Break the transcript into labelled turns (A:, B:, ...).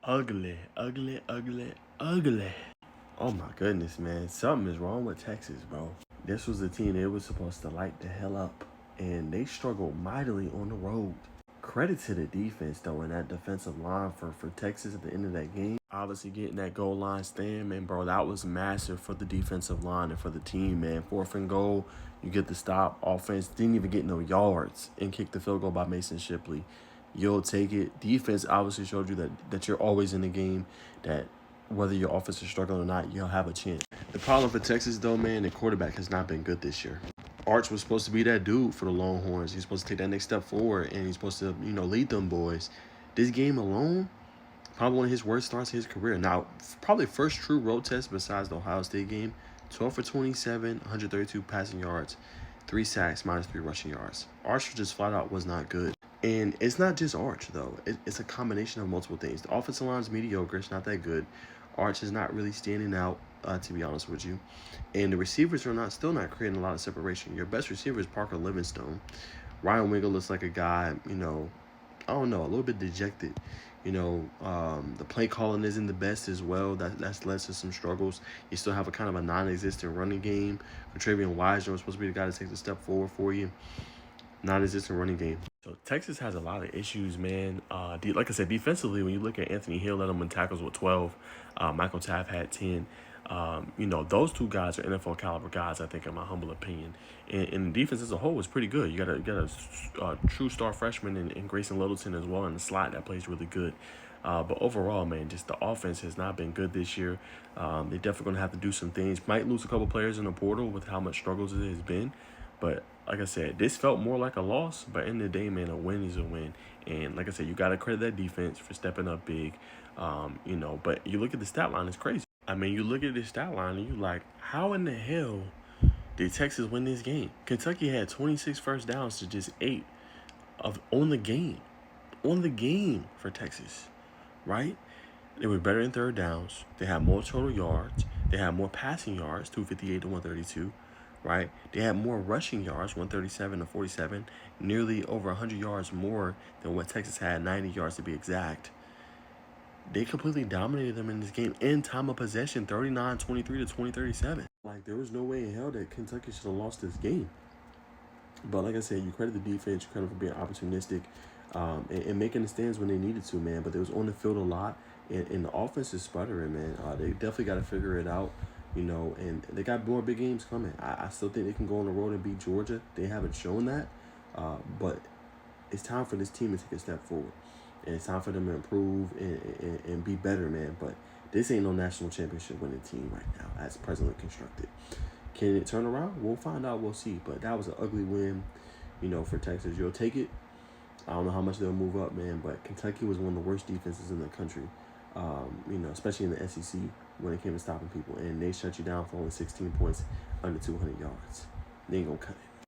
A: ugly, ugly, ugly, ugly. Oh my goodness, man. Something is wrong with Texas, bro. This was the team they were supposed to light the hell up, and they struggled mightily on the road. Credit to the defense, though, and that defensive line for Texas at the end of that game. Obviously, getting that goal line stand, man, bro, that was massive for the defensive line and for the team, man. 4th and goal, you get the stop. Offense didn't even get no yards and kicked the field goal by Mason Shipley. You'll take it. Defense obviously showed you that you're always in the game, that whether your offense is struggling or not, you'll have a chance. The problem for Texas, though, man, the quarterback has not been good this year. Arch was supposed to be that dude for the Longhorns. He's supposed to take that next step forward, and he's supposed to, lead them boys. This game alone, probably one of his worst starts of his career. Now, probably first true road test besides the Ohio State game. 12 for 27, 132 passing yards, 3 sacks, -3 rushing yards. Arch just flat out was not good. And it's not just Arch, though. It's a combination of multiple things. The offensive line is mediocre. It's not that good. Arch is not really standing out, to be honest with you. And the receivers are still not creating a lot of separation. Your best receiver is Parker Livingstone. Ryan Wingo looks like a guy, I don't know, a little bit dejected. The play calling isn't the best as well. That's led to some struggles. You still have a kind of a non-existent running game. Travion Wiseman was supposed to be the guy to take the step forward for you. Non-existent running game. So Texas has a lot of issues, man. Like I said, defensively, when you look at Anthony Hill, led him in tackles with 12. Michael Taft had 10. Those two guys are NFL caliber guys, I think, in my humble opinion. And the defense as a whole is pretty good. You got a true star freshman in Grayson Littleton as well in the slot that plays really good. But overall, man, just the offense has not been good this year. They're definitely going to have to do some things. Might lose a couple players in the portal with how much struggles it has been. But like I said, this felt more like a loss. But in the day, man, a win is a win. And like I said, you got to credit that defense for stepping up big. But you look at the stat line, it's crazy. I mean, you look at this stat line and you're like, how in the hell did Texas win this game? Kentucky had 26 first downs to just 8 on the game. On the game for Texas, right? They were better in third downs. They had more total yards. They had more passing yards, 258 to 132, right? They had more rushing yards, 137 to 47, nearly over 100 yards more than what Texas had, 90 yards to be exact. They completely dominated them in this game in time of possession, 39-23 to 20-37. Like, there was no way in hell that Kentucky should have lost this game. But like I said, you credit the defense, you credit for being opportunistic and making the stands when they needed to, man. But they was on the field a lot, and the offense is sputtering, man. They definitely got to figure it out, and they got more big games coming. I still think they can go on the road and beat Georgia. They haven't shown that, but it's time for this team to take a step forward. And it's time for them to improve and be better, man. But this ain't no national championship winning team right now, as presently constructed. Can it turn around? We'll find out. We'll see. But that was an ugly win, for Texas. You'll take it. I don't know how much they'll move up, man. But Kentucky was one of the worst defenses in the country, especially in the SEC when it came to stopping people. And they shut you down for only 16 points under 200 yards. They ain't going to cut it.